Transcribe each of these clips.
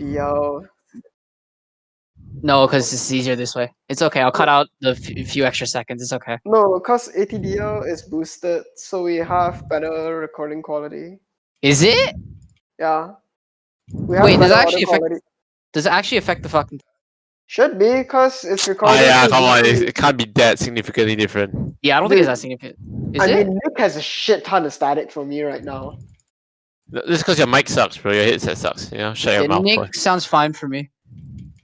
ATDL. No, because it's easier this way. It's okay. I'll cut out the few extra seconds. It's okay. No, because ATDL is boosted, so we have better recording quality. Is it? Yeah. We have Wait, better audio quality. Does it actually affect the fucking? Should be, because it's Oh recording. yeah, come on, it can't be that significantly different. Yeah, I don't think it's that significant. Is it? I mean, Nick has a shit ton of static for me right now. This is because your mic sucks, bro. Your headset sucks. You know, shut your mouth, boy. Nick sounds fine for me.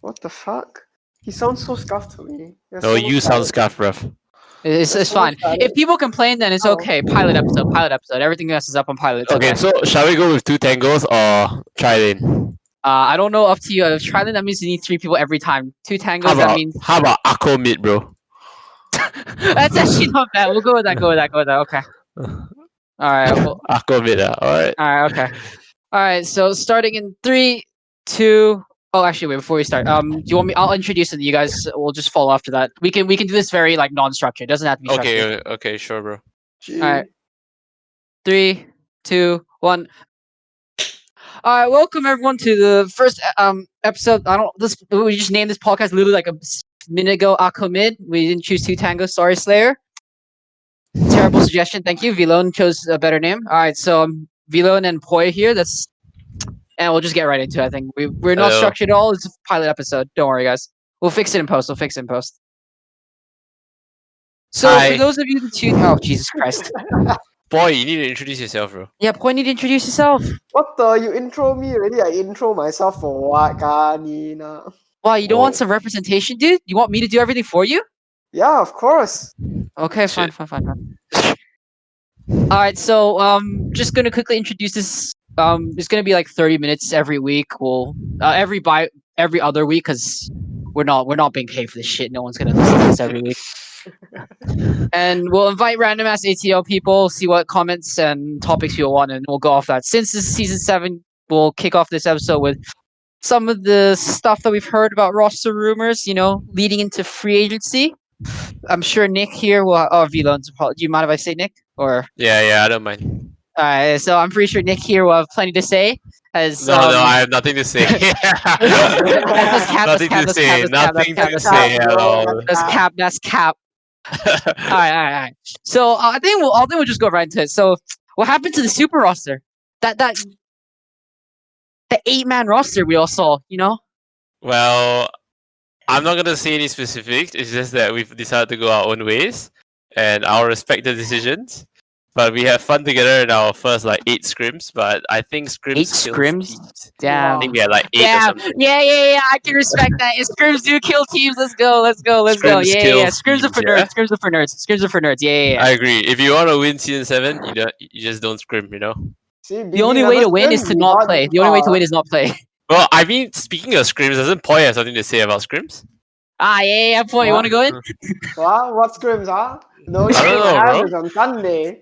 What the fuck? He sounds so scuffed to me. No, you sound scuffed, bruv. It's fine. If people complain, then it's okay. Pilot episode. Everything messes up on pilot. It's Okay, so shall we go with 2 tangos or tri-lane? I don't know. Up to you. Tri-lane, that means you need 3 people every time. 2 tangos, that means. How about Akko mid, bro? That's actually not bad. We'll go with that. Okay. All right. Well, Akko mid, all right. all right. Okay. All right. So starting in 3, 2. Oh, actually, wait. Before we start, do you want me? I'll introduce it. You guys will just follow after that. We can do this very like non-structured. It doesn't have to be structured. Okay, sure, bro. Gee. All right. 3, 2, 1. All right, welcome everyone to the first episode. We just named this podcast literally like a minute ago. Akko mid. We didn't choose 2 tangos. Sorry, Slayer. Terrible suggestion. Thank you. Vilone chose a better name. All right, so Vilone and Poi here. And we'll just get right into it. I think we're not structured at all. It's a pilot episode. Don't worry, guys. We'll fix it in post. So Hi. for those of you that tune, oh Jesus Christ. Boy, you need to introduce yourself, bro. Yeah, Poi, need to introduce yourself. What the? You intro me already? I intro myself for what, Kanina? Why, you don't want some representation, dude? You want me to do everything for you? Yeah, of course. Okay, fine. Alright, so just gonna quickly introduce this. It's gonna be like 30 minutes every week. We'll every other week, because we're not being paid for this shit. No one's gonna listen to this every week. And we'll invite random ass ATL people, see what comments and topics you'll want, and we'll go off that. Since this is season 7, we'll kick off this episode with some of the stuff that we've heard about roster rumors, leading into free agency. I'm sure Nick here will. Oh, Vilon's. Do you mind if I say Nick? Or Yeah, I don't mind. Alright, so I'm pretty sure Nick here will have plenty to say. No, I have nothing to say. Nothing to say at all. That's cap. Alright. So I think we'll just go right into it. So what happened to the super roster? That the 8-man roster we all saw, Well, I'm not gonna say any specifics. It's just that we've decided to go our own ways, and I'll respect the decisions. But we had fun together in our first 8 scrims. But I think scrims. 8 scrims? Damn. I think we had 8 or something. Yeah. I can respect that. If scrims do kill teams, let's go. Yeah. Scrims are for nerds. Scrims are for nerds. Yeah. I agree. If you want to win season 7, you just don't scrim. See, The only way to win is to not play. The only way to win is not play. Well, I mean, speaking of scrims, doesn't Poi have something to say about scrims? Yeah, Poi, you want to go in? What scrims, huh? No, I don't know, on Sunday.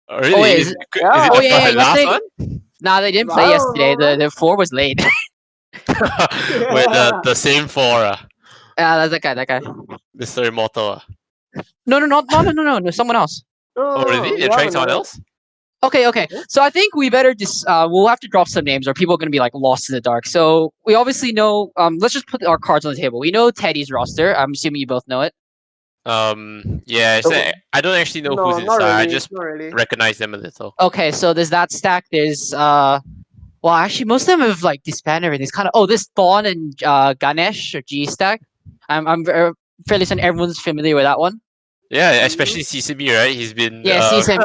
Oh, really? Is it the last one? Nah, they didn't play yesterday. The 4 was late. Wait, the same 4. Yeah, that's that guy. Mr. Immortal. No, someone else. Oh, really? You're trying someone else? Okay. So I think we better just we'll have to drop some names, or people are gonna be lost in the dark. So we obviously know. Let's just put our cards on the table. We know Teddy's roster. I'm assuming you both know it. Yeah. I don't actually know who's inside. Really, I just recognize them a little. Okay, so there's that stack. There's well, actually, most of them have disbanded everything. It's kind of this Thorn and Ganesh or G stack. I'm fairly certain everyone's familiar with that one. Yeah, especially Sesame, right? He's been Sesame.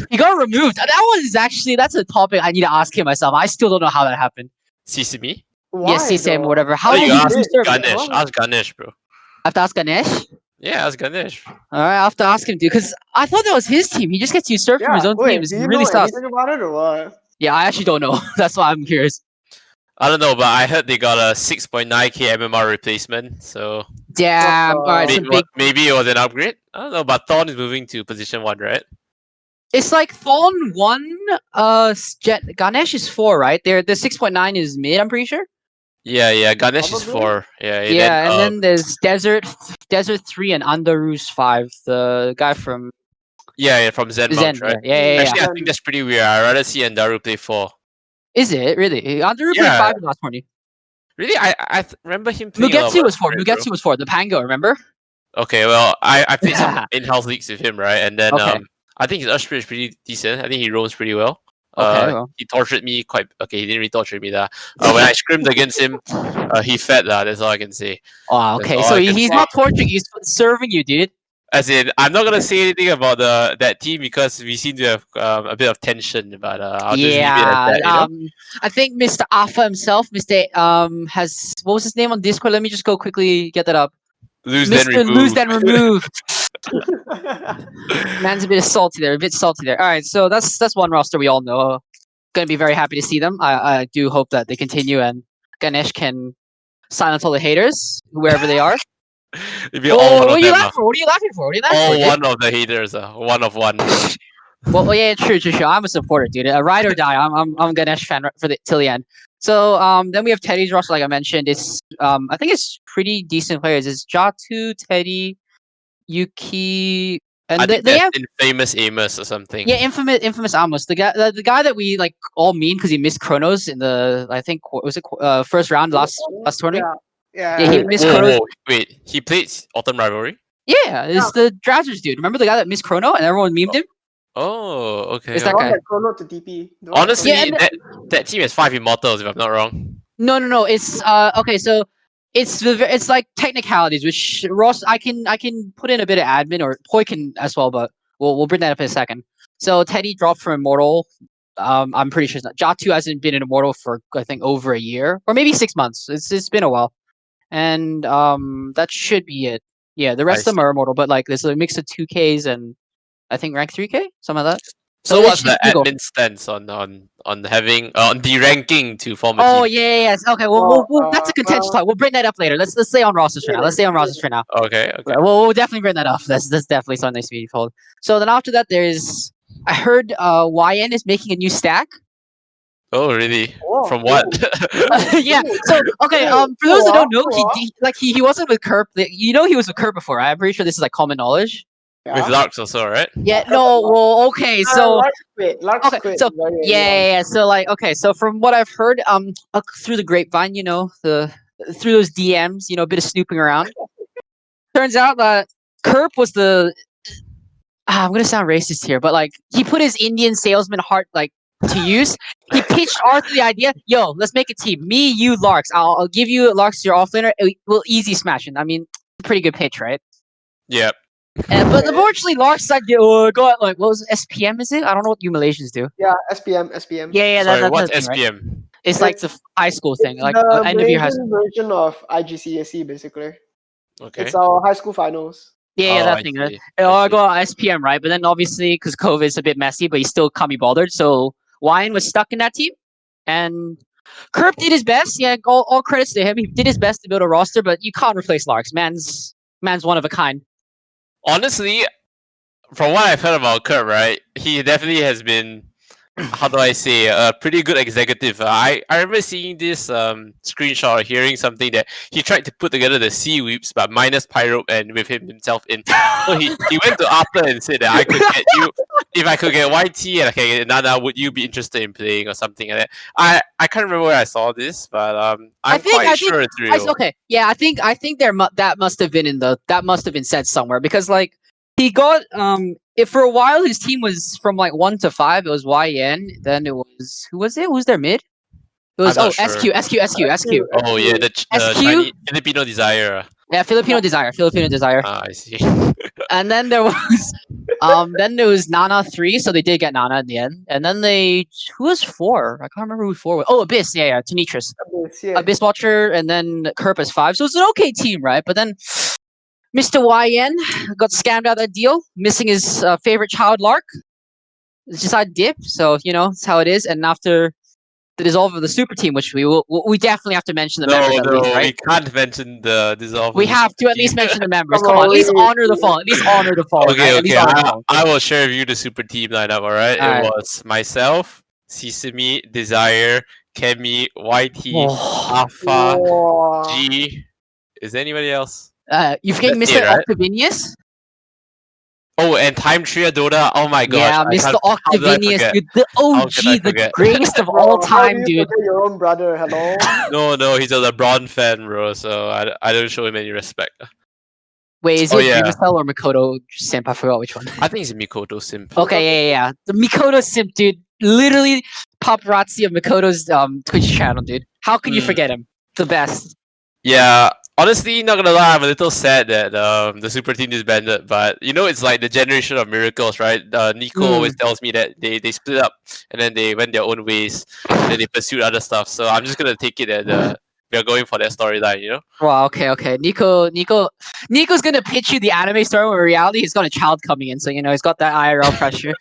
He got removed. That's a topic I need to ask him myself. I still don't know how that happened. Sesame? Why, Sesame, whatever. How did you ask Ganesh? Ask Ganesh, bro. I have to ask Ganesh? Yeah, ask Ganesh. Alright, I have to ask him, dude, because I thought that was his team. He just gets usurped from his own team. It's really sus. About it or what? Yeah, I actually don't know. That's why I'm curious. I don't know, but I heard they got a 6.9k MMR replacement, so... Damn, alright, maybe it was an upgrade? I don't know, but Thorn is moving to position 1, right? It's Thorn 1, Ganesh is 4, right? The 6.9 is mid, I'm pretty sure? Yeah, Ganesh is 4. Yeah, and then there's Desert 3 and Underoos 5, the guy from... Yeah, from Zen, right? Yeah. Actually, I think that's pretty weird. I'd rather see Andaru play 4. Is it really? Andrew played Yeah. 5 in last tourney. Really, remember him playing a lot Mugetsu of was 4. Earthquake, bro. Mugetsu was 4. The Pango, remember? Okay, well, I played some in-house leagues with him, right? And then Okay. I think his Earthquake is pretty decent. I think he roams pretty well. Okay, well. He tortured me quite. Okay, he didn't really torture me that. When I scrimmed against him, he fed that. That's all I can say. Oh, That's okay. all So I can he's say. not torturing you, he's serving you, dude. As in, I'm not gonna say anything about that team because we seem to have a bit of tension. But I'll just leave it at Yeah. that. You know, I think Mr. Alpha himself, Mr. Has what was his name on Discord? Let me just go quickly get that up. lose then Mr. Lose remove. Then Remove. Man's a bit salty there. All right, so that's one roster we all know. Gonna be very happy to see them. I do hope that they continue and Ganesh can silence all the haters, whoever they are. Maybe all one What of are you them. laughing for? What are you laughing for? What are you laughing for, All dude? one of the haters. One of one. Well, yeah, true. I'm a supporter, dude. Ride or die. I'm a Ganesh fan for the till the end. So then we have Teddy's roster, like I mentioned. It's I think it's pretty decent players. It's Jatu, Teddy, Yuki, and I think they that's have infamous Amos or something. yeah, infamous Amos, the guy that we like all mean because he missed Chronos in the I think was it first round last tournament. Yeah. Yeah, he missed Whoa, Chronos. whoa, wait, he played Autumn Rivalry? Yeah, it's the Drafters dude. Remember the guy that missed Chrono and everyone memed him? Oh, okay. It's The that one guy. that Chrono to TP. Honestly, Yeah, and that team has 5 immortals, if I'm not wrong. no. It's okay. So it's like technicalities, which Ross I can put in a bit of admin or Poi can as well, but we'll bring that up in a second. So Teddy dropped from Immortal. I'm pretty sure it's not. Jatu hasn't been in Immortal for I think over a year or maybe 6 months. It's been a while, and that should be it. Yeah, the rest I of them see. are Immortal, but like there's a mix of 2Ks and I think rank 3K, something like that. So it's what's the Nico. admin stance on having on deranking to form a Oh team? yes. Okay. That's a contentious talk. We'll bring that up later. Let's stay on rosters for now. Let's stay on rosters for now. Okay, okay. We'll definitely bring that up. That's definitely something nice to be told. So then after that, there's I heard YN is making a new stack. Oh, really? Oh, From what? Yeah. So okay. For those that don't know, he wasn't with Kerp. You know he was with Kerp before. Right? I'm pretty sure this is like common knowledge. With Larks also, right? Yeah. No. Well. Okay. So. Larks Okay, quit so very early on. yeah. So like, okay, so from what I've heard, through the grapevine, through those DMs, a bit of snooping around. Turns out that Kerp was I'm gonna sound racist here, but like he put his Indian salesman heart like to use. He pitched Arthur the idea, yo, let's make a team. Me, you, Larks. I'll give you Larks your offlaner. We'll easy smash. And I mean, pretty good pitch, right? Yep. But unfortunately, Larks like got like what was it, SPM? Is it? I don't know what you Malaysians do. Yeah, SPM. Yeah, Sorry, that's what's the thing, right? SPM? It's like the high school thing, like the end of year high school. Malaysian version of IGCSE, basically. Okay. It's our high school finals. Yeah, Oh, that I thing. see. I got SPM, right? But then obviously, because COVID's a bit messy, but he still can't be bothered. So Wyan was stuck in that team. And Kerp did his best. Yeah, all credits to him. He did his best to build a roster, but you can't replace Larks. Man's one of a kind. Honestly, from what I've heard about Kurt, right, he definitely has been, how do I say, a pretty good executive. I remember seeing this screenshot or hearing something that he tried to put together the Sea Weeps, but minus Pyrope and with himself in. So he went to Arthur and said that I could get you, if I could get YT and I can get Nana, would you be interested in playing or something like that? I can't remember where I saw this, but I'm quite sure it's real. Okay, yeah, I think that must have been said somewhere because like he got if for a while his team was from like 1 to 5, it was YN. Then it was who was it? Who's their mid? It was I'm not SQ. sure. Oh yeah, the SQ? Chinese Filipino Desire. Yeah, Filipino Desire. Ah, I see. And then there was Nana 3, so they did get Nana in the end. And then who was 4? I can't remember who 4 was. Oh, Abyss, yeah, Tenitris. Abyss Watcher, and then Kerp as 5. So it's an okay team, right? But then Mr. YN got scammed out of that deal, missing his favorite child Lark. It's just I dip, so that's how it is. And after the dissolve of the super team, which we definitely have to mention the members at least, right? We can't mention the dissolve. We have to at least mention the members. Come on, at least honor the fall. Okay, right? okay. I will share with you the super team lineup. All right. It was myself, Sesame, Desire, Kemi, YT, Alpha, G. Is there anybody else? You forgetting Mr. Right? Octavinius? Oh, and Time Trio Dota. Oh my gosh, Yeah, I Mr. can't. How did I Octavinius, forget? dude, the How could I OG, the forget? greatest of all Bro, how do time, you dude. forget your own brother? Hello. No, he's a LeBron fan, bro. So I don't show him any respect. Wait, is Oh it yeah, Dreamcell or Makoto Simp? I forgot which one. I think he's a Mikoto simp. Okay, yeah. The Mikoto Simp, dude. Literally paparazzi of Mikoto's Twitch channel, dude. How can you Mm. forget him? The best. Yeah, honestly, not gonna lie, I'm a little sad that the super team disbanded. But you know, it's like the generation of miracles, right? Nico always tells me that they split up and then they went their own ways and then they pursued other stuff. So I'm just gonna take it that they're going for that storyline, you know? Wow, okay. Nico's gonna pitch you the anime story where in reality he's got a child coming in, so you know he's got that IRL pressure.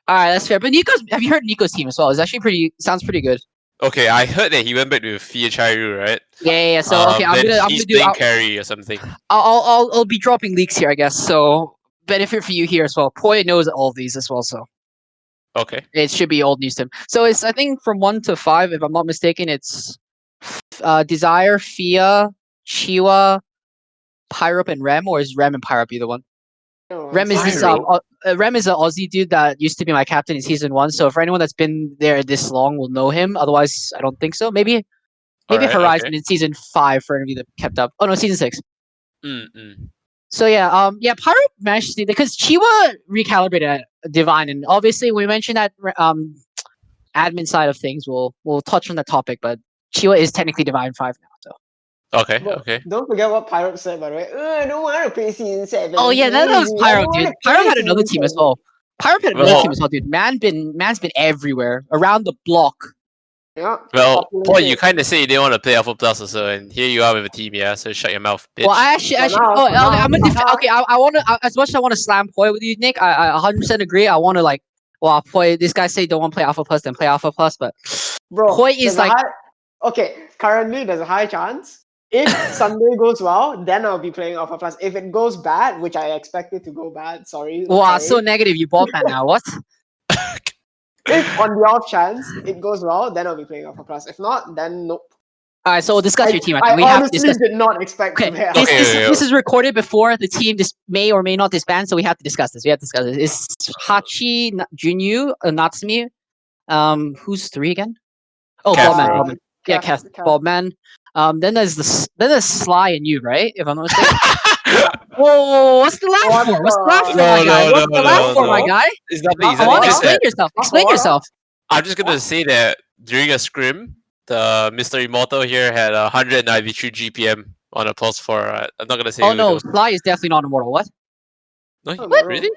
Alright, that's fair. But have you heard Nico's team as well? It's actually sounds pretty good. Okay, I heard that he went back to Fia Chairu, right? Yeah. So okay, I'm Then gonna he's do playing carry or something. I'll be dropping leaks here, I guess. So benefit for you here as well. Poi knows all of these as well, so Okay. it should be old news to him. So it's I think from 1 to 5, if I'm not mistaken, it's Desire, Fia, Chiwa, Pyrup, and Rem, or is Rem and Pyrup either one? No, Rem is this Pyro? Rem is an Aussie dude that used to be my captain in season 1. So for anyone that's been there this long will know him. Otherwise, I don't think so. Maybe Alright, okay. Horizon in season 5 for any of you that kept up. Oh no, season 6. Mm. So yeah, Pyro managed to because Chiwa recalibrated at Divine, and obviously we mentioned that admin side of things. We'll touch on that topic, but Chiwa is technically Divine 5 now. So Okay, But okay. don't forget what Pirate said, by the way. I don't want to play season 7. oh yeah, that was Easy. I Pyro, don't want dude. to Pyro play had another season team as 7. well. Pyro had another Well, team as well, dude. Man's been everywhere around the block. Yeah. Paul, you populated. kind of say you didn't want to play Alpha Plus or so, and here you are with a team, yeah. So shut your mouth, bitch. Well, For now, oh, for okay, now, I'm gonna for now. okay. I want to as much as I want to slam Poi with you, Nick. I 100% agree. I want to like, well, Poi. This guy say don't want to play Alpha Plus, then play Alpha Plus, but Bro, Poi there's is a like, high. Okay, currently there's a high chance. If Sunday goes well, then I'll be playing Alpha Plus. If it goes bad, which I expect it to go bad, wow, sorry. so negative. You bought that now. What? If on the off chance it goes well, then I'll be playing Alpha Plus. If not, then nope. All right, so we'll discuss your team. I I think we have to honestly discuss. did not expect to Okay, play Alpha this Okay, this okay, this is recorded before the team may or may not disband, so we have to discuss this. It's Hachi, Junyu, Natsumi. Who's 3 again? Oh, Kef, Baldman. bro. Baldman. Yeah, Kath. Kath. Baldman. Then there's Sly and you, right? If I'm not mistaken. Whoa, what's the laugh What for? What's the the- laugh for, my guy? No, What's the laugh for, my no. guy? It's nothing. It's Come Come on, nothing. on, Just explain that yourself. Come Explain on. yourself. I'm just gonna say that during a scrim, the Mr. Immortal here had 193 GPM on a plus 4. I'm not gonna say Oh who no, though. Sly is definitely not immortal. What? No, Oh, What? really?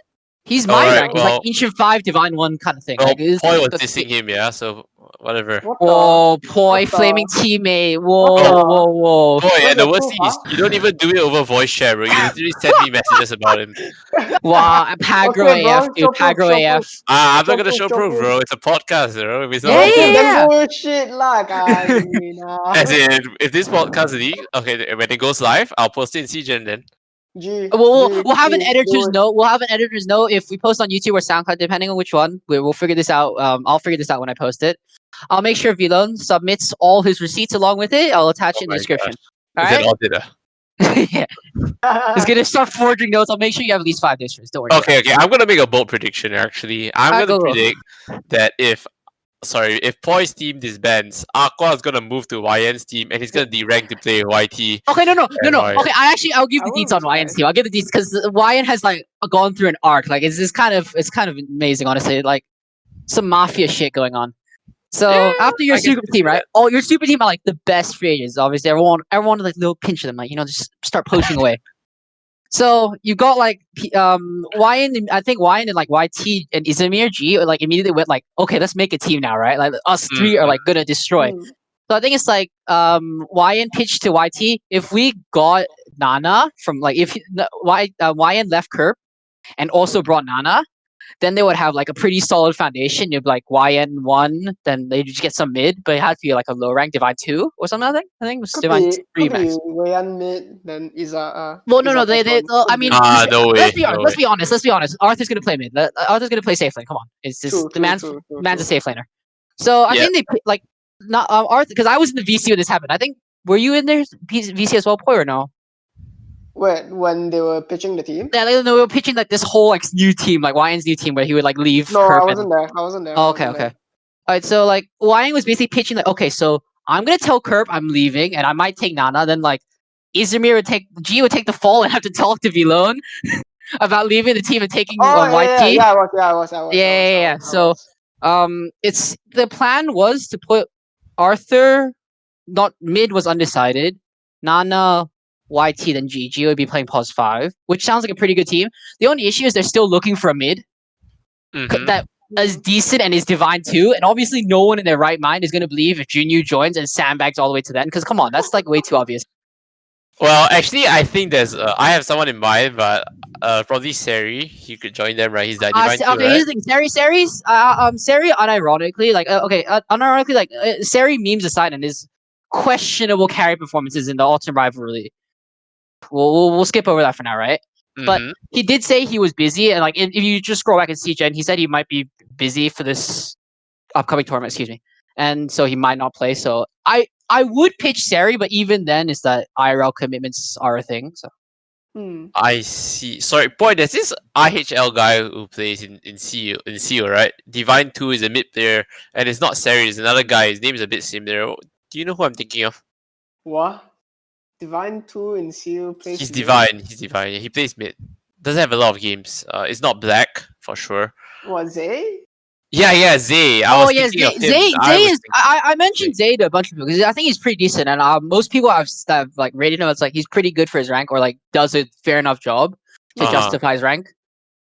He's All my right. rank. He's like Well, Ancient 5, Divine 1 kind of thing. well, Like, it's, Poi was that's dissing him, yeah. So whatever. What whoa, Poi, what the- flaming teammate. What Whoa, the- whoa. Boy, Where's and the the worst proof, thing is huh? you don't even do it over voice chat, bro. You literally send me messages about him. Wow, Pagro Okay, bro, AF, dude. Pagro AF. I'm not gonna Show show proof, proof, bro. It's a podcast, bro. If it's not Yeah, Bro, legal, proof, then yeah. bullshit lah, kanina. as in, if this podcast is legal, okay, when it goes live, I'll post it in CGen then. We'll have an editor's note. note. We'll have an editor's note if we post on YouTube or SoundCloud, depending on which one. We'll figure this out. I'll figure this out when I post it. I'll make sure Vilon submits all his receipts along with it. I'll attach it in the my description. Is All it right. auditor? Yeah. He's gonna start forging notes. I'll make sure you have at least 5 distros. Don't worry. Okay. I'm gonna make a bold prediction. Actually, I'm Alright, gonna go. predict that if Poi's team disbands, Aqua is gonna move to YN's team, and he's gonna derank to play YT. Okay, no. And Okay, I'll give the I deets on wouldn't YN's team. I'll give the deets because YN has like gone through an arc. Like it's kind of amazing, honestly. Like some mafia shit going on. So Yeah, after your I can super team, right? Oh, your super team are like the best free agents. Obviously, everyone like little pinch them, like just start poaching away. So you got like YN, I think YN and like YT and Izamir G like immediately went like, okay, let's make a team now, right? Like us 3 are like gonna destroy. Hmm. So I think it's like YN pitched to YT. If we got Nana from like if YN left Curb and also brought Nana, then they would have like a pretty solid foundation. You'd be like YN 1, then they just get some mid, but it had to be like a low rank Divine 2 or something. I think it was Could Divine be 3 max. Wayan mid, then Iza. Well, no, they. I mean, no way. let's be honest. No Let's be honest. Let's be honest. Arthur's gonna play mid. Arthur's gonna play safe lane. Come on, it's just the man's a safe laner. So I Yeah. think they like not Arthur because I was in the VC when this happened. I think were you in there VC as well, Poi, or no? when they were pitching the team? Yeah, they were pitching like this whole like new team, like YN's new team, where he would like leave No, Herb I and. wasn't there. I wasn't there. Oh, I okay, wasn't okay. there. All right, so like YN was basically pitching like, okay, so I'm gonna tell Kerb I'm leaving, and I might take Nana. Then like Izmir would take the fall and have to talk to Vilone about leaving the team and taking Oh YT. yeah. I was. Yeah. So it's the plan was to put Arthur, not mid was undecided. Nana, YT, then GG would be playing pos 5, which sounds like a pretty good team. The only issue is they're still looking for a mid that is decent and is divine too. And obviously, no one in their right mind is going to believe if Junyu joins and sandbags all the way to then. Because come on, that's like way too obvious. Well, actually, I think there's. I have someone in mind, but probably Seri. He could join them, right? He's that divine too, Okay, right? here's the thing. Seri, unironically, unironically, Seri memes aside, and his questionable carry performances in the autumn rivalry. We'll skip over that for now, right? But he did say he was busy, and like if you just scroll back and see Jen, he said he might be busy for this upcoming tournament. Excuse me, and so he might not play. So I would pitch Seri, but even then, is that IRL commitments are a thing. So I see. Sorry, boy. There's this IHL guy who plays in CU, right? Divine 2 is a mid player, and it's not Seri. It's another guy. His name is a bit similar. Do you know who I'm thinking of? What? Divine 2 in CU plays He's mid? divine. He's divine. He plays mid. Doesn't have a lot of games. It's not black for sure. What, Zay? Yeah, Zay. I was thinking of him. Zay I was is. I mentioned Zay to a bunch of people because I think he's pretty decent, and most people have like rated him as like he's pretty good for his rank or like does a fair enough job to justify his rank.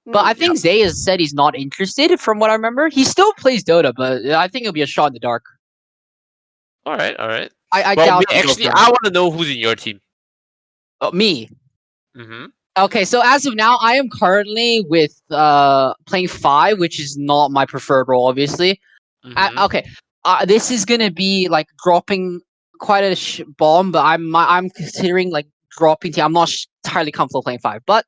But I think Zay has said he's not interested. From what I remember, he still plays Dota, but I think it'll be a shot in the dark. All right. I Well, doubt. actually, I want to know who's in your team. Me. Mm-hmm. Okay, so as of now, I am currently with playing 5, which is not my preferred role, obviously. Okay, this is gonna be like dropping quite a bomb, but I'm considering like dropping team. I'm not entirely comfortable playing 5, but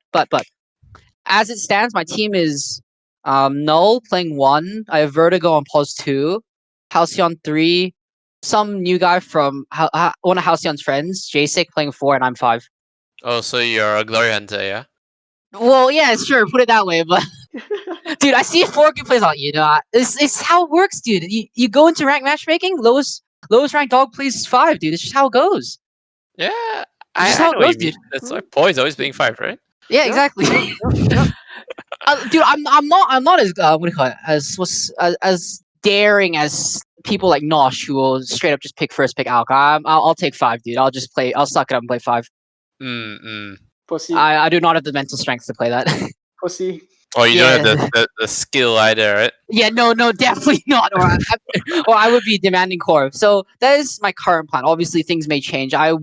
as it stands, my team is Null playing 1. I have Vertigo on pos 2, Halcyon 3, some new guy from one of Halcyon's friends, J6 playing 4, and I'm 5. Oh, so you're a Glory Hunter, yeah? Well, yeah, sure, put it that way, but dude, I see 4 good plays on it's how it works, dude. You go into rank matchmaking, lowest ranked dog plays 5, dude. It's just how it goes. Yeah, It's just I how know it what goes, you mean. dude. That's why Poy's always playing 5, right? Yeah, exactly. Dude, I'm not as what do you call it as daring as people like Nosh who will straight up just pick first pick Alk. I'll take 5, dude. I'll suck it up and play 5. Pussy. I do not have the mental strength to play that. Pussy. Or you Yeah. don't have the skill either, right? Yeah, no, definitely not. Or I would be demanding core. So that is my current plan. Obviously, things may change. I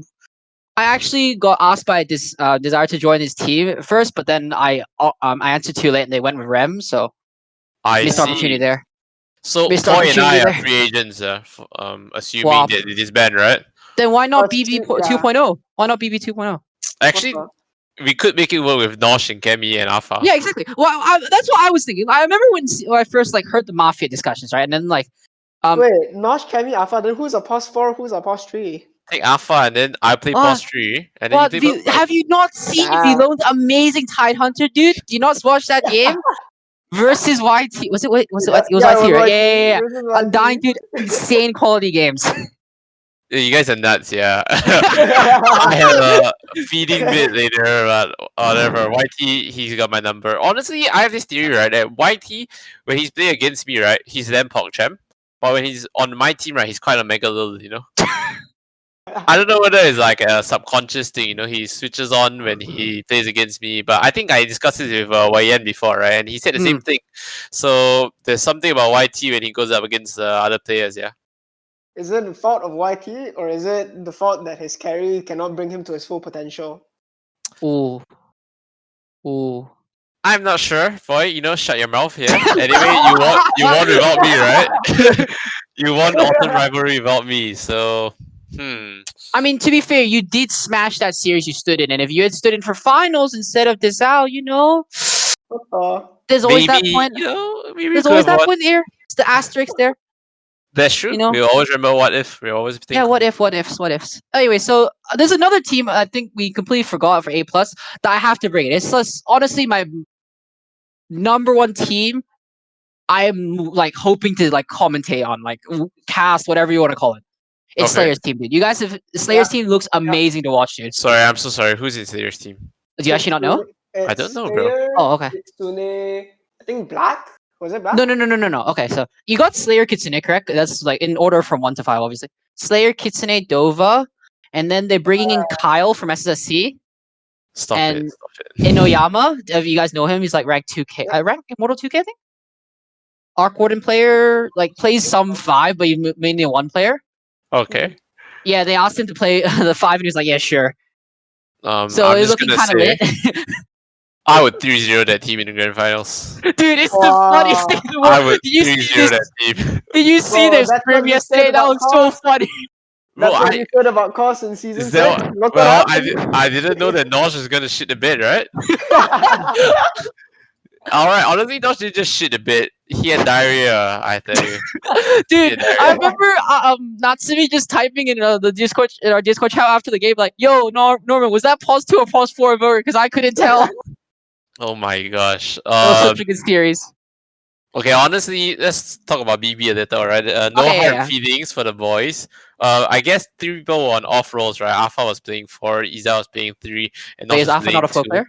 actually got asked by this Desire to join his team at first, but then I answered too late and they went with Rem. So I missed opportunity see. there. So Missed Poy and I opportunity are there. free agents, assuming Swap. that it is banned, right? Then why not Well, BB yeah. 2.0? Why not BB 2.0? Actually, we could make it work with Nosh and Kemi and Alpha. Yeah, exactly. Well, that's what I was thinking. I remember when I first like heard the Mafia discussions, right? And then like, wait, Nosh, Kemi, Alpha, then who's a pos 4, who's a pos 3? Take Alpha and then I play pos 3 and then you play pos 5. Have you not seen Nah. Vilone's amazing Tide Hunter, dude? Do you not watch that game? Versus YT. Was it YT, right? Yeah. Undying, dude. Insane quality games. You guys are nuts, yeah. I have a feeding bit later, but whatever. YT, he's got my number. Honestly, I have this theory, right? That YT, when he's playing against me, right, he's then PogChamp. But when he's on my team, right, he's quite a mega lil, you know? I don't know whether it's like a subconscious thing, you know, he switches on when he plays against me. But I think I discussed this with YN before, right? And he said the same thing. So there's something about YT when he goes up against other players, yeah? Is it the fault of YT or is it the fault that his carry cannot bring him to his full potential? Ooh. I'm not sure, boy. You know, shut your mouth here. Anyway, you won without me, right? You won Autumn Rivalry without me, so I mean, to be fair, you did smash that series you stood in, and if you had stood in for finals instead of Desal, you know, there's always that point. You know, maybe There's always that point there. It's the asterisk there. That's true. You know? We always remember what if. We always think. Yeah, what ifs. Anyway, so there's another team I think we completely forgot for A plus that I have to bring it. It's just, honestly my number one team. I'm like hoping to like commentate on, like cast, whatever you want to call it. It's Okay. Slayer's team, dude. You guys have Slayer's team looks amazing to watch, dude. Sorry, I'm so sorry. Who's in Slayer's team? Do you actually not know? I don't know, bro. Oh, okay. Kitsune, I think Black. Was it Black? No. Okay, so you got Slayer, Kitsune, correct? That's like in order from 1 to 5, obviously. Slayer, Kitsune, Dova, and then they're bringing in Kyle from SSC. Stop And it. Stop it. Inoyama, if you guys know him, he's like rank 2K. Rank Immortal 2K, I think? Arc Warden player, like plays some 5, but he's mainly a 1 player. Okay. Yeah, they asked him to play the 5, and he was like, yeah, sure. So I'm it's just looking gonna kind of say lit. I would 3-0 that team in the grand finals. Dude, it's the Wow. funniest thing in the I world. would Did you see 3-0 this? that team. Did you see Bro, this that's stream what you said yesterday? That about was so Cos. funny. That's Well, what you said about Cos in season is 6. that, Look well, what happened. I didn't know that Nosh was gonna shit the bed, right? Alright, honestly, Nosh did just shit a bit. He had diarrhea, I tell you. Dude, Yeah, I remember Natsumi just typing in the Discord in our Discord chat after the game, like, "Yo, Norman, was that pause 2 or pause 4 over?" Because I couldn't tell. Oh my gosh. That was such a good series. Okay, honestly, let's talk about BB a little, right? No Okay, hard yeah. feelings for the boys. I guess 3 people were on off roles, right? Alpha was playing 4, Iza was playing 3, and Nosh Wait, is was Alpha playing not a 2. flow player?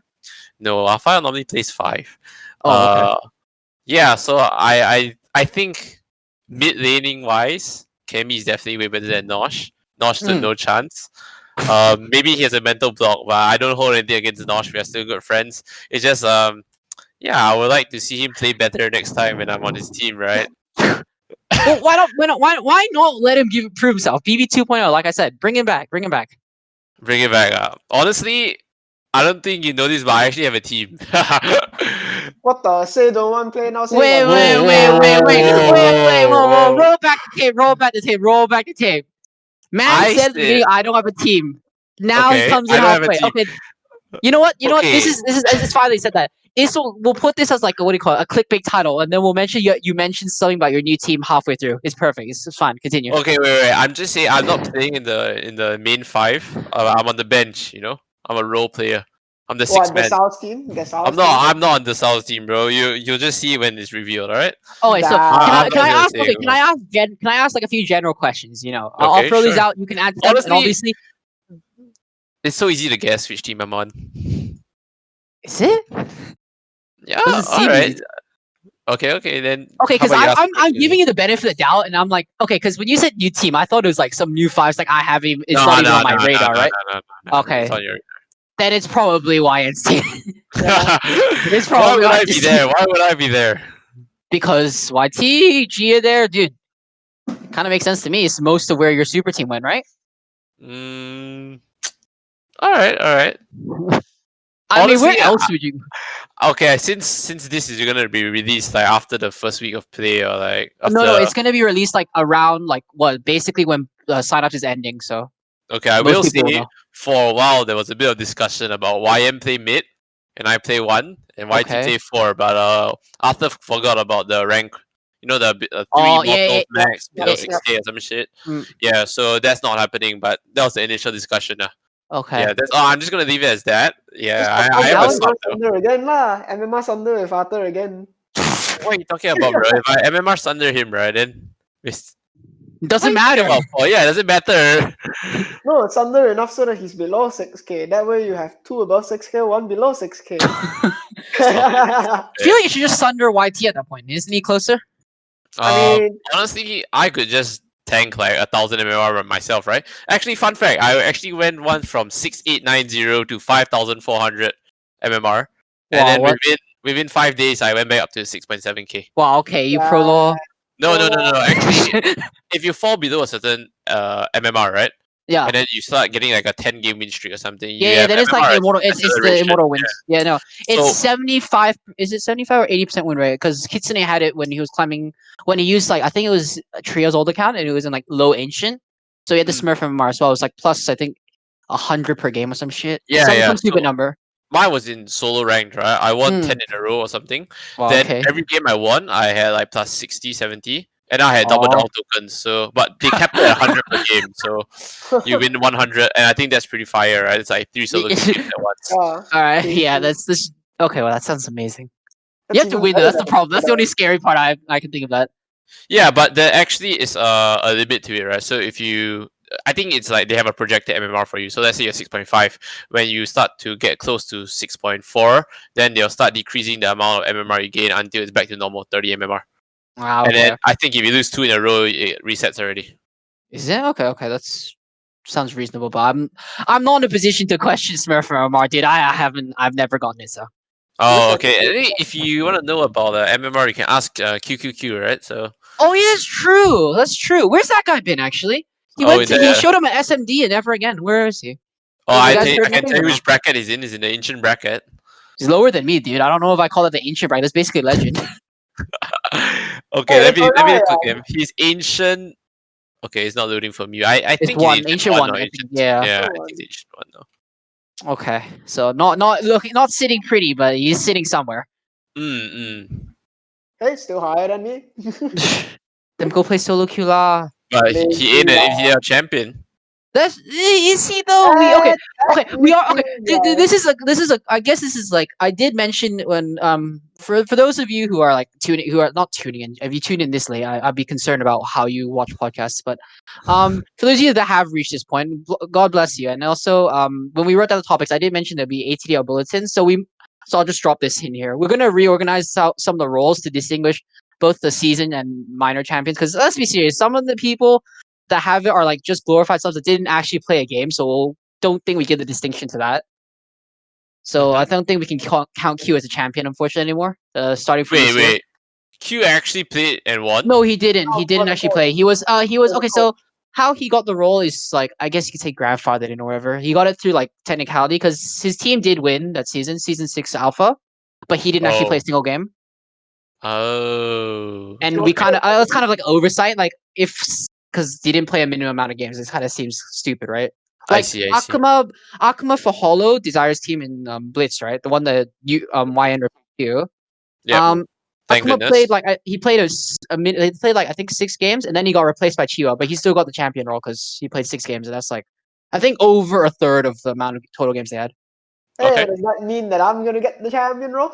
No, Alpha normally plays 5. Oh, okay. Yeah, so I think mid laning wise, Kemi is definitely way better than Nosh. Nosh stood no chance. Maybe he has a mental block, but I don't hold anything against Nosh. We are still good friends. It's just yeah, I would like to see him play better next time when I'm on his team, right? Well, why not let him prove himself? BB 2.0, like I said, bring him back. Bring it back up. Honestly, I don't think you know this, but I actually have a team. What the? Say don't want play now. Say Wait, want whoa. Roll back the tape. Man I said at the said, beginning, I don't have a team. Now he okay, comes in I don't have a halfway. team. Okay, you know what? This Okay. is it's finally said that. We'll put this as like what do you call it? A clickbait title, and then we'll mention you mentioned something about your new team halfway through. It's perfect. It's fine. Continue. Okay, wait. I'm just saying I'm not playing in the main 5. I'm on the bench. You know, I'm a role player. I'm the 6th What, the man. South team? The South I'm not on the South team, bro. You'll just see when it's revealed. All right. Oh wait, so Nah. can I I'm not gonna ask? say Okay, it. can I ask like a few general questions? I'll Okay, throw these sure. out. You can answer them, and Honestly, obviously, it's so easy to guess which team I'm on. is it? Yeah. Doesn't All seem right. easy. Okay. Then. Okay, how because about you ask the I'm question, giving you the benefit of the doubt, and I'm like, okay, because when you said new team, I thought it was like some new 5s. Like I have even it's No, not even on no, my no, radar, no, right? no, no. Okay. It's on your. Then it's probably YNC. It's Why probably would I be YNC. there? Why would I be there? Because YT, Gia there, dude. Kind of makes sense to me. It's most of where your super team went, right? Mm, all right. I mean, where Honestly, else would you? Okay, since this is gonna be released like after the first week of play or like after. No, it's gonna be released like around like what? Basically when sign up is ending. So Okay, I most will people will say know. for a while there was a bit of discussion about YM play mid and I play 1 and YT Okay. play 4, but after forgot about the rank. You know the 3 Oh, immortals yeah. max below yeah. 6k or some shit. Mm. Yeah, so that's not happening. But that was the initial discussion. Okay. Yeah, that's. I'm just gonna leave it as that. Yeah, I Okay, have I a was- sub though. Thunder again lah. MMR Thunder with Arthur again. What are you talking about, bro? If I MMR under him, right, then it's Doesn't matter. Oh yeah, it doesn't matter. No, Thunder enough so that he's below 6k. That way you have 2 above 6k, 1 below 6k. I feel like you should just sunder YT at that point. Isn't he closer? I mean, Honestly, I could just tank like 1,000 MMR myself, right? Actually, fun fact, I actually went one from 6,890 to 5,400 MMR, and then what? within 5 days, I went back up to 6.7k. Wow, okay, you pro law. No. Actually, if you fall below a certain MMR, right? Yeah. And then you start getting like a 10 game win streak or something. Yeah, then it's like MMR immortal. It's the acceleration. immortal wins. Yeah, no, it's So- 75. Is it 75 or 80% win rate? Because Kitsune had it when he was climbing. When he used like I think it was Trio's old account and it was in like low ancient. So he had the Smurf MMR as well. It was like plus I think 100 per game or some shit. Some stupid number. Mine was in solo ranked, right? I won 10 in a row or something. Then every game I won, I had like plus 60, 70. And I had double Oh. down tokens, so but they kept it at 100 per game, so you win 100, and I think that's pretty fire, right? It's like 3 solo queue games at once. Yeah, All right, see, yeah, that's this. Okay, well, that sounds amazing. You that's have to even win though. better That's the than problem. That's the only Twitter. scary part I can think of that. Yeah, but there actually is a limit to it, right? So if you, I think it's like they have a projected MMR for you. So let's say you're 6.5. When you start to get close to 6.4, then they'll start decreasing the amount of MMR you gain until it's back to normal 30 MMR. Wow. And then Okay. I think if you lose 2 in a row, it resets already. Is it okay? Okay, that's sounds reasonable. But I'm not in a position to question Smurf or Omar, dude. I haven't. I've never gotten it. So. Oh, Listen, okay. And then if you want to know about MMR, you can ask QQQ, right? So Oh yeah, that's true. That's true. Where's that guy been actually? He oh, went. in To, he the showed him at SMD and never again. Where is he? oh, You listen, guys I heard can anything tell or you no? which bracket he's in. He's in the ancient bracket. He's lower than me, dude. I don't know if I call it the ancient bracket. That's basically legend. Okay, hey, it's let me alright. click him. He's ancient. Okay, it's not loading from you. I It's think he's one, ancient ancient one one. or I think. ancient. Yeah. Yeah, I Come think on. it's ancient one though. Okay. So not looking, not sitting pretty, but he's sitting somewhere. Mm. Hey, still higher than me. Then go play solo queue lah. But Play he ain't an Kula. ATDL champion. That's is he though? We okay. Okay, we are okay. Technically, This is a. I guess this is like I did mention when for those of you who are like tuning who are not tuning in. If you tune in this late, I'd be concerned about how you watch podcasts. But for those of you that have reached this point, God bless you. And also when we wrote down the topics, I did mention there'd be ATDL bulletins. So I'll just drop this in here. We're gonna reorganize some of the roles to distinguish both the season and minor champions. Because let's be serious, some of the people that have it are like just glorified subs that didn't actually play a game. So don't think we give the distinction to that. So I Mhm. don't think we can count Q as a champion, unfortunately, anymore. Starting from Wait, this year. wait. Q actually played and won. No, he didn't. He no, for didn't the actually coach. play. He was For the okay. coach. So how he got the role is like I guess you could say grandfathered in or whatever. He got it through like technicality because his team did win that season, season 6 alpha, but he didn't actually play a Oh, single game. oh. He And was we kind of playing. it was kind of like oversight, like if because he didn't play a minimum amount of games. It kind of seems stupid, right? I Like see. I see. Akuma for Hollow Desire's team in Blitz, right? The one that you YN referred to. Yep. Um, Thank Akuma goodness. played like he played a minute. He played like I think 6 games, and then he got replaced by Chiwa, but he still got the champion role because he played 6 games, and that's like I think over a third of the amount of total games they had. Hey, Okay. does that mean that I'm gonna get the champion role?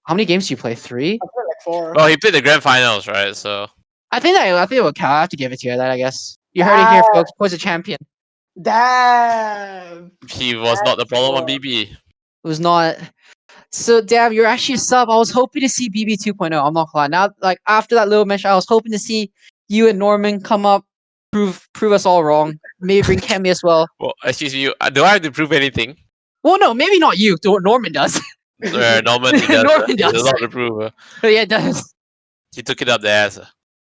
How many games do you play? 3? I feel like 4. Well, he played the grand finals, right? So I think it would count. I have to give it to you. That I guess you heard it Ah, here, folks. Was a champion. damn. he was not the That's problem on cool. BB. It was not. So damn, you're actually a sub. I was hoping to see BB 2.0. I'm not gonna lie. Now, like after that little mention, I was hoping to see you and Norman come up, prove us all wrong. Maybe bring Kemi as well. Well, excuse me. Do I have to prove anything? Well, no, maybe not you. Norman does. Norman, he does. Norman He has a does. lot to prove. Yeah, it does. He took it up the ass.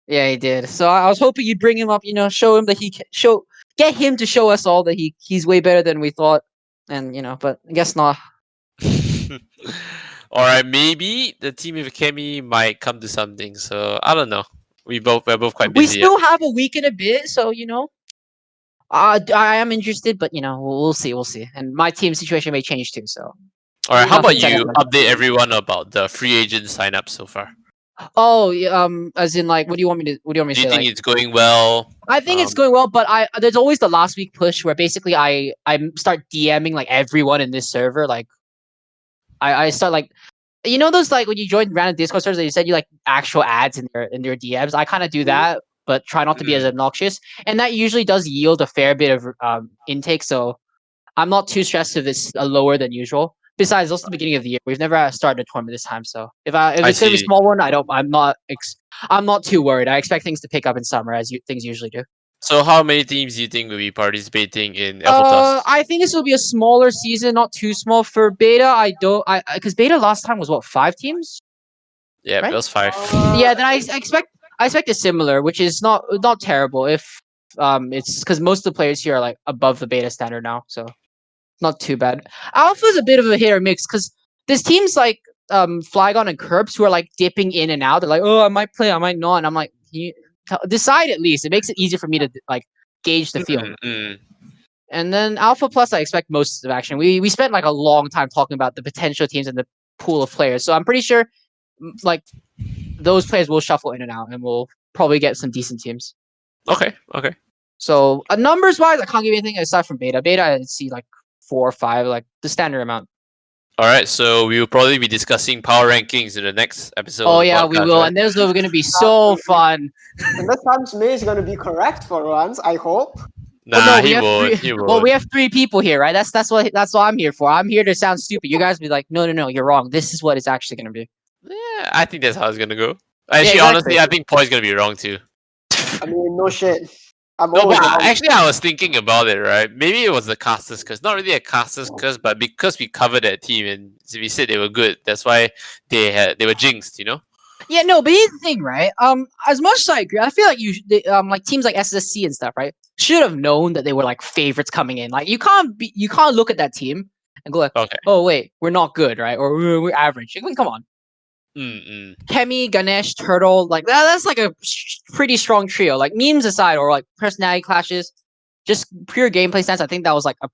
Yeah, he did. So I was hoping you'd bring him up. Show him that get him to show us all that he's way better than we thought. And but I guess not. All right, maybe the team with Kemi might come to something. So I don't know. We're both quite We busy. still have a week and a bit, so I am interested, but we'll see, we'll see. And my team situation may change too. So All right, how about nothing's you ever. update everyone about the free agent sign up so far? Oh, yeah, as in like, what do you want me to? What do you want me Do to you say? think Like, it's going well? I think it's going well, but there's always the last week push where basically I start DMing like everyone in this server. Like, I start like those like when you join random Discord servers that you said you like actual ads in their DMs. I kind of do that, but try not to be as obnoxious, and that usually does yield a fair bit of intake. So I'm not too stressed if it's lower than usual. Besides, also the beginning of the year, we've never started a tournament this time. So if I it's gonna be a see. small one, I'm not too worried. I expect things to pick up in summer as things usually do. So how many teams do you think will be participating in Alpha Plus? I think this will be a smaller season, not too small for beta. I don't, I because beta last time was what 5 teams, Yeah, it right? was 5. Yeah, then I expect a similar, which is not terrible if it's because most of the players here are like above the beta standard now, so not too bad. Alpha is a bit of a hit or miss because there's teams like Flygon and Curbs who are like dipping in and out. They're like, oh, I might play, I might not, and I'm like, you decide at least. It makes it easier for me to like gauge the field. Mm. And then Alpha Plus, I expect most of action. We spent like a long time talking about the potential teams and the pool of players, so I'm pretty sure like those players will shuffle in and out, and we'll probably get some decent teams. Okay. So numbers wise, I can't give you anything aside from beta. Beta, I see like 4 or 5, like the standard amount. All right. So we will probably be discussing power rankings in the next episode. Oh of the yeah, podcast, we will, right? and those are going to be so fun. And this time May is going to be correct for once, I hope. Well, Nah, no, we he have won't. three. He Well, won't. we have 3 people here, right? That's what I'm here for. I'm here to sound stupid. You guys be like, no, you're wrong. This is what it's actually going to be. Yeah, I think that's how it's gonna go. Actually, exactly. honestly, I think Poy's gonna be wrong too. I mean, no shit. I'm No, always but wrong. actually, I was thinking about it, right? Maybe it was the casters curse. Not really a casters curse, but because we covered that team and we said they were good, that's why they were jinxed, you know? Yeah, no, but here's the thing, right? As much as I agree, I feel like like teams like SSC and stuff, right, should have known that they were like favorites coming in. Like you can't look at that team and go like, Okay. oh wait, we're not good, right? Or we're average. I mean, come on. Mm-mm. Kemi, Ganesh, Turtle, like that's like a pretty strong trio. Like memes aside, or like personality clashes, just pure gameplay sense. I think that was like a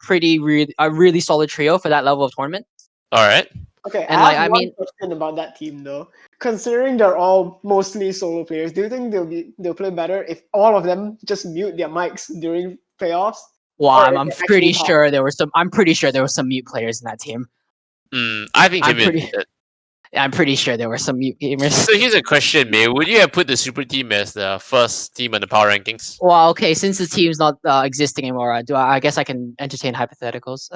really solid trio for that level of tournament. All right. Okay, And I like, have I one mean, question about that team though. Considering they're all mostly solo players, do you think they'll play better if all of them just mute their mics during playoffs? well, Or if I'm they actually pretty talk? sure there were some. I'm pretty sure there were some mute players in that team. I think I'm Kevin. pretty- I'm pretty sure there were some mute gamers. So here's a question, May. Would you have put the super team as the first team on the power rankings? Well, okay, since the team's not existing anymore, I guess I can entertain hypotheticals.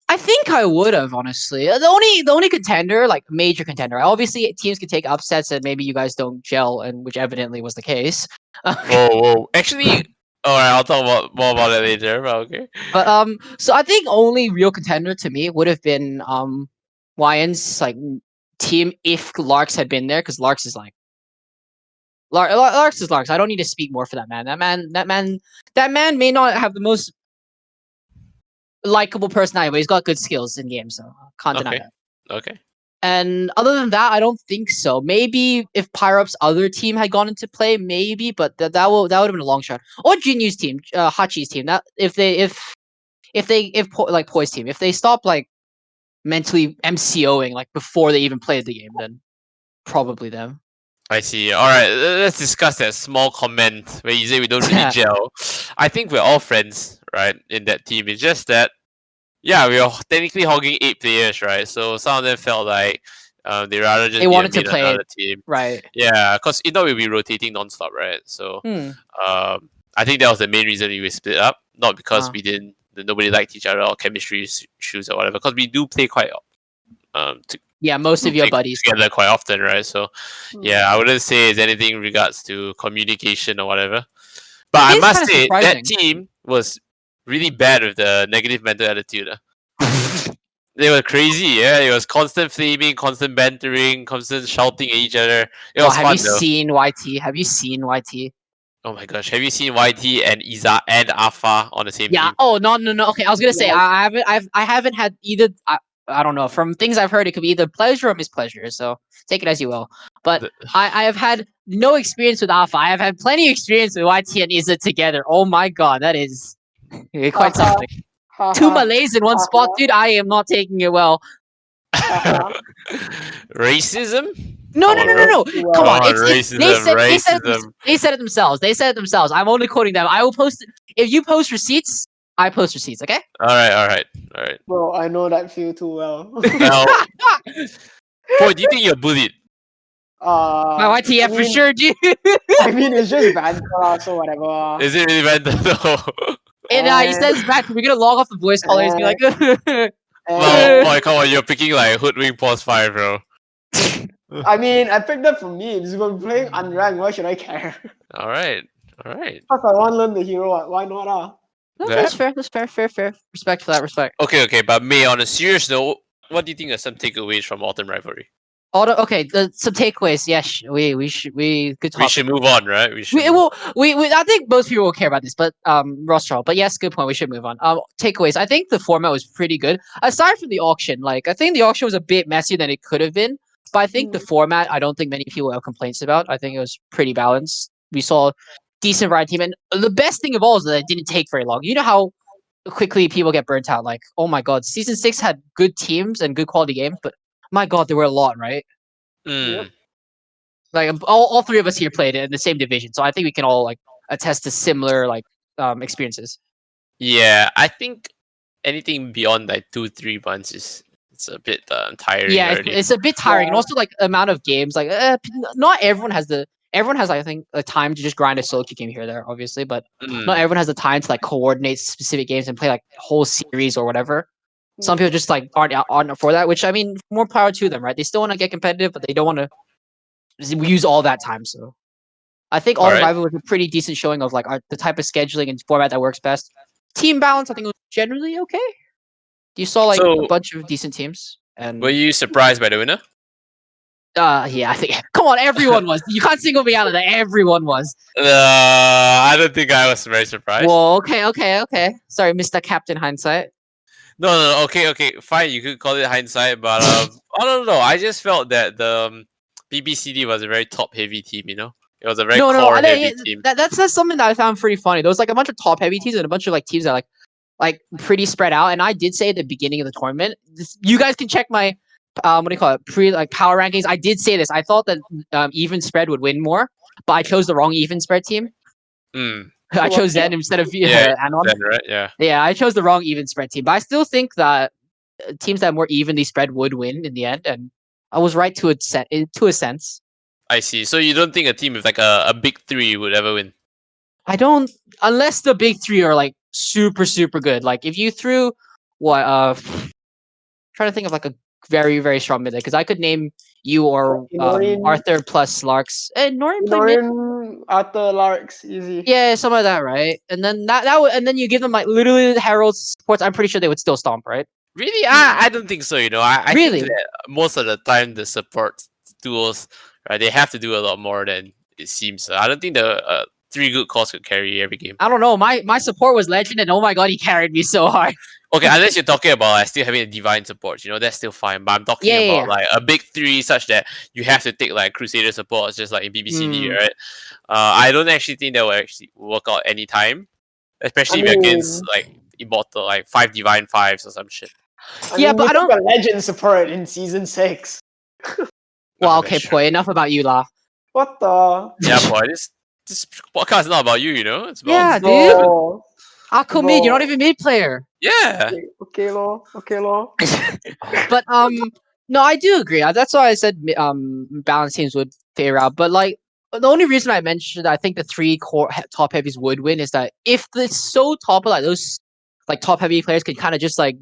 I think I would have, honestly. The only contender, like major contender, obviously teams can take upsets and maybe you guys don't gel, and which evidently was the case. Whoa. Actually, all right, I'll talk more about it later. But okay. But so I think only real contender to me would have been Wyans like team if Larks had been there, because Larks is like Larks is Larks. I don't need to speak more for that man. That man may not have the most likable personality, but he's got good skills in games, so can't deny that. Okay. And other than that, I don't think so. Maybe if Pyrop's other team had gone into play, maybe, but that would have been a long shot. Or Jinyu's team, Hachi's team. That if like Poi's team, if they stop like mentally MCOing like before they even played the game, then probably them. I see. All right, let's discuss that small comment where you say we don't really gel. I think we're all friends, right, in that team. It's just that, yeah, we are technically hogging 8 players, right? So some of them felt like they rather just They wanted to be play another team. Right. Yeah, because if not, we'll be rotating nonstop, right? So I think that was the main reason we split up. Not because nobody liked each other or chemistry issues or whatever. Because we do play quite most of your buddies together quite often, right? So yeah, I wouldn't say it's anything in regards to communication or whatever. But I must say that team was really bad with the negative mental attitude. They were crazy, yeah. It was constant flaming, constant bantering, constant shouting at each other. It was fun, though. Have you seen YT? Oh my gosh, have you seen YT and Iza and Afa on the same team? Yeah. Oh no. Okay, I was gonna say I haven't had either. I don't know. From things I've heard, it could be either pleasure or mispleasure. So take it as you will. But I have had no experience with Alpha. I have had plenty of experience with YT and Iza together. Oh my god, that is quite something. 2 Malays in one spot, dude. I am not taking it well. Racism? No. Come on. Racism. They said it themselves. I'm only quoting them. I will post. If you post receipts, I post receipts. Okay. All right. Bro, I know that feel too well. Boy, do you think you're bullied? My YTF for sure, dude. I mean, it's just bad class or whatever. Is it really bad though? And he says back, we're gonna log off the voice caller. He's be like, boy, come on, you're picking like Hoodwink Pause 5, bro. I mean, I picked up from memes. We're playing unranked. Why should I care? All right. If I want to learn the hero, why not? No, that's fair. Respect for that. Respect. Okay. But May, on a serious note, what do you think are some takeaways from Autumn Rivalry? Okay, some takeaways. Yes, we good talk. We should move on, right? I think most people will care about this, but roster. But yes, good point. We should move on. Takeaways. I think the format was pretty good. Aside from the auction, like I think the auction was a bit messier than it could have been. But I think the format, I don't think many people have complaints about. I think it was pretty balanced. We saw decent variety team, and the best thing of all is that it didn't take very long. You know how quickly people get burnt out. Like, oh my god, season 6 had good teams and good quality games, but my god, there were a lot, right? Yep. Like all three of us here played it in the same division, so I think we can all like attest to similar like experiences. Yeah, I think anything beyond like 2-3 months is it's a bit tiring Yeah, already. it's a bit tiring, and Yeah. also like amount of games. Like, not everyone has everyone has, I think, a time to just grind a solo queue game here or there, obviously, but not everyone has the time to like coordinate specific games and play like whole series or whatever. Some people just like aren't for that, which I mean, more power to them, right? They still want to get competitive, but they don't want to use all that time. So I think All Autumn right. Rival was a pretty decent showing of like the type of scheduling and format that works best. Team balance, I think, was generally okay. You saw like a So, bunch of decent teams, were and you surprised by the winner? yeah, I think. Come on, everyone was. You can't single me out of that. Everyone was. I don't think I was very surprised. Whoa. Okay. Sorry, Mr. Captain Hindsight. No. Okay. Fine, you could call it hindsight, but I don't know. I just felt that the BBCD was a very top-heavy team. You know, it was a very No. core-heavy team. That's something that I found pretty funny. There was like a bunch of top heavy teams and a bunch of like teams that like pretty spread out. And I did say at the beginning of the tournament, you guys can check my what do you call it, like power rankings. I did say this. I thought that even spread would win more, but I chose the wrong even spread team. Mm. I chose Zen instead of Yeah, Anon. then, right? Yeah. Yeah, I chose the wrong even spread team, but I still think that teams that more evenly spread would win in the end, and I was right to a sense. I see. So you don't think a team with like a big three would ever win? I don't, unless the big three are like super good. Like if you threw what trying to think of like a very strong mid because I could name you or Inorin, Arthur plus Larks. And Norian play mid. Inorin, Arthur, Larks, easy. Yeah, some of that, right? And then that would, and then you give them like literally Herald's supports. I'm pretty sure they would still stomp, right? Really? I don't think so. You know, I think Really? that most of the time the support duels, right, they have to do a lot more than it seems. I don't think the three good calls could carry every game. I don't know. My support was legend, and oh my god, he carried me so hard. Okay, unless you're talking about like, still having a divine support, you know, that's still fine. But I'm talking about like a big three such that you have to take like Crusader supports just like in BBCD, Mm. right? I don't actually think that will actually work out anytime. Especially if you're against like Immortal, like 5 Divine 5s or some shit. I Yeah, mean, but you I took don't. a legend support in season 6. Well, Oh, okay, that's true. boy. Enough about you, lah. What the? Yeah, boy, this podcast is not about you, you know? It's about Yeah, dude. Bro. Aqua mid. You're not even mid player. yeah. Okay, lor. But no, I do agree. That's why I said balance teams would fare out. But like the only reason I mentioned I think the three core top heavies would win is that if it's so top, like those like top heavy players can kind of just like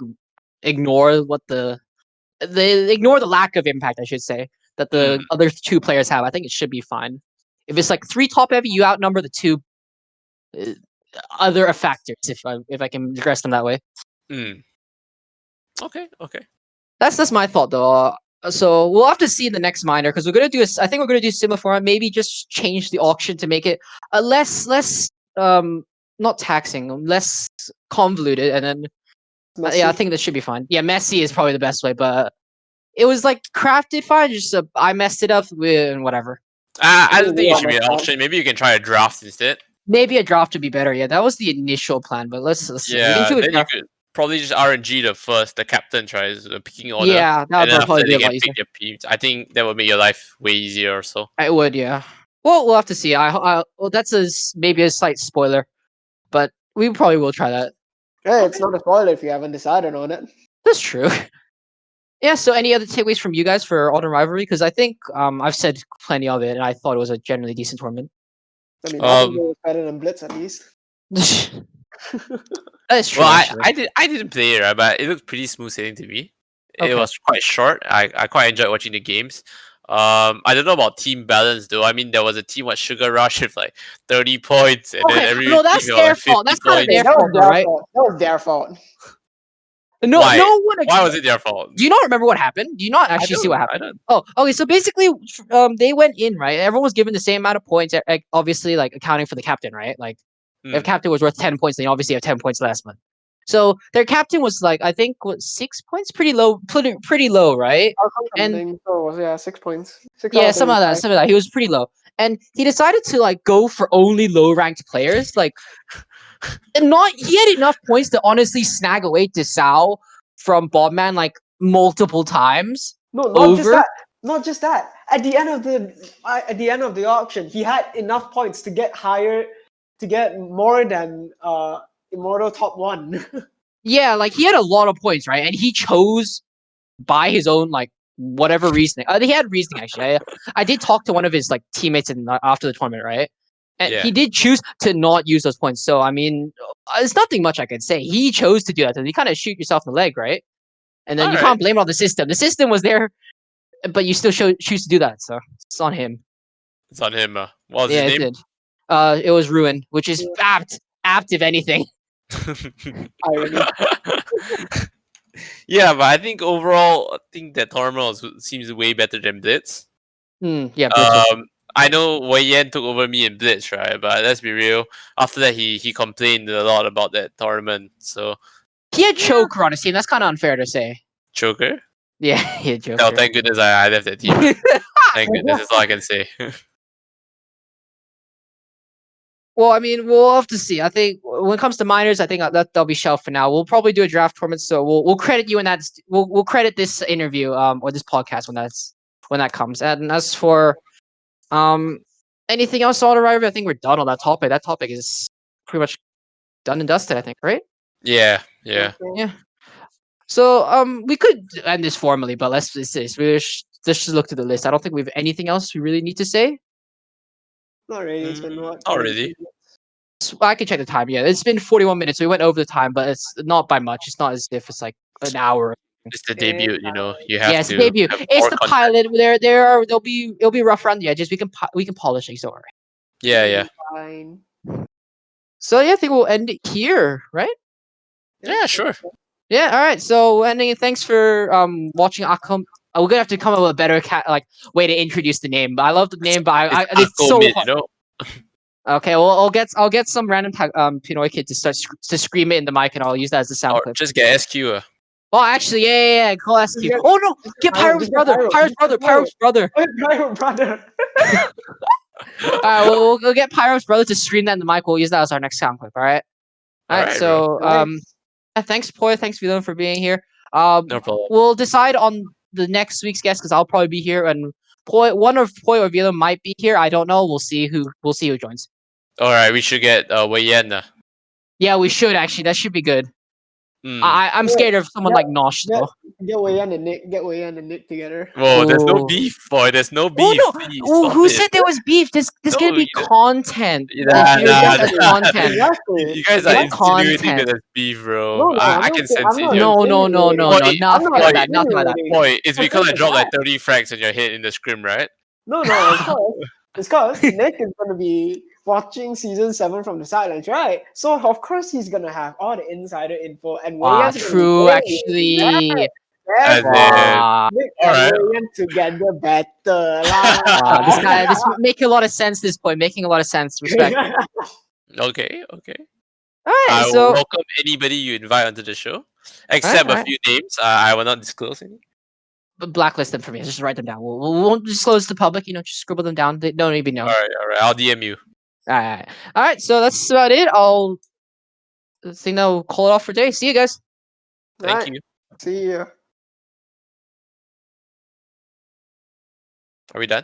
ignore what they ignore the lack of impact, I should say, that the other two players have. I think it should be fine. If it's like three top heavy, you outnumber the two other factors. If I can address them that way. Mm. Okay. That's my thought though. So we'll have to see in the next minor because we're gonna do. I think we're gonna do similar format. Maybe just change the auction to make it a less not taxing, less convoluted, and then yeah, I think that should be fine. Yeah, messy is probably the best way, but it was like crafted fine. Just I messed it up with whatever. I don't think it should be an auction. Maybe you can try a draft instead. Maybe a draft would be better. Yeah, that was the initial plan, but let's see. Yeah, then you could probably just RNG the captain tries the picking order. Yeah, that would probably be a lot easier. Pick their teams. I think that would make your life way easier or so. It would, yeah. Well, we'll have to see. Well, that's maybe a slight spoiler, but we probably will try that. Hey, it's not a spoiler if you haven't decided on it. That's true. Yeah. So, any other takeaways from you guys for Autumn Rivalry? Because I think I've said plenty of it, and I thought it was a generally decent tournament. I mean, I think it was better than Blitz at least. That's true. Well, I didn't play it, right, but it looked pretty smooth sailing to me. Okay. It was quite short. I quite enjoyed watching the games. I don't know about team balance though. I mean, there was a team with Sugar Rush with like 30 points, and then every no, that's team their like fault. That's kind of points. their fault, right? That was their fault. No, Why? no one. Why was it their fault? Do you not remember what happened? Do you not actually see what happened? I don't. Oh, okay. So basically, they went in, right? Everyone was given the same amount of points, obviously, like accounting for the captain, right? Like, if captain was worth 10 points, then you obviously have 10 points less. But so their captain was like, I think, what, 6 points, pretty low, right? And yeah, 6 points. Yeah, some of that. He was pretty low, and he decided to like go for only low ranked players, like. And he had enough points to honestly snag away Desau from Bobman like multiple times. No, not just that. at the end of the auction, he had enough points to get higher, to get more than Immortal top 1. Yeah, like he had a lot of points, right? And he chose by his own like whatever reasoning. He had reasoning actually. I did talk to one of his like teammates after the tournament, right? And Yeah. he did choose to not use those points. So I mean, there's nothing much I can say. He chose to do that. So you kind of shoot yourself in the leg, right? And then you Alright. can't blame it on the system. The system was there, but you still choose to do that. So it's on him. It's on him. What was Yeah, his it name? did. It was Ruin, which is apt if anything. Irony. Yeah, but I think overall, I think that tournament seems way better than Blitz. Yeah, Blitz was. I know Wei Yan took over me in Blitz, right? But let's be real. After that, he complained a lot about that tournament. So He had Choker on his team. That's kind of unfair to say. Choker. Yeah, he had Oh, Joker. thank goodness I left that team. Thank goodness. That's all I can say. Well, I mean, we'll have to see. I think when it comes to minors, I think that'll be shelved for now. We'll probably do a draft tournament, so we'll credit you in that. We'll credit this interview or this podcast when that comes. And as for anything else, Auto Rival, I think we're done on that topic. That topic is pretty much done and dusted. I think, right? Yeah. Yeah. So we could end this formally, but let's just look to the list. I don't think we have anything else we really need to say. Not really. It's been what? Not really. I can check the time. Yeah, it's been 41 minutes. We went over the time, but it's not by much. It's not as if it's like an hour. It's the debut, You have Yeah, it's to the debut. have It's more the content. pilot. It'll be rough around the edges. We can polish things over. Yeah. Fine. So yeah, I think we'll end it here, right? Yeah, sure. Yeah. All right. So ending. Thanks for watching. We're gonna have to come up with a better way to introduce the name. But I love the name, but it's so Aquaman, hard. Okay, well, I'll get some random Pinoy kid to start to scream it in the mic, and I'll use that as a sound Or clip. just get SQ. Oh, actually, yeah, call SQ. Oh no, get Pyro's brother, Pyro's brother. Pyro brother. Alright, we'll get Pyro's brother to stream that in the mic. We'll use that as our next sound clip. Alright, Alright, so Nice. thanks, Poi. Thanks, Villan, for being here. No problem. We'll decide on the next week's guest because I'll probably be here, and one of Poi or Villan might be here. I don't know. We'll see who joins. Alright, we should get Wei Yan. Yeah, we should actually. That should be good. Hmm. I'm scared of someone like Nosh though. Get Wei Yan and Nick together. Whoa, there's no Ooh. beef, boy. There's no Oh beef. no! Please, Ooh, stop who it. said there was beef? This gonna be content. Nah, You're nah, just nah. content. Exactly. You guys are It's insinuating content. that there's beef, bro. No, I I'm can not- sense I'm it. not Here. No, insinuating. Boy, nothing like that. Nothing like that. Boy, it's because I Because dropped of like 30 frags on your head in the scrim, right? No, it's because Nick is gonna be watching season 7 from the sidelines, right? So of course he's gonna have all the insider info, and Wei Yan's gonna be True, there. actually. As Therefore, Wow. Nick and alright. Wei Yan together better lah. This making a lot of sense. This point making a lot of sense. Respect. Okay. All I right, will so welcome anybody you invite onto the show, except a alright. few names. I will not disclose any. Blacklist them for me. Just write them down. We won't disclose to the public. Just scribble them down. They don't need to be known. Alright. I'll DM you. All right. So that's about it. I think I'll call it off for today. See you guys. Thank Right. you. See ya. Are we done?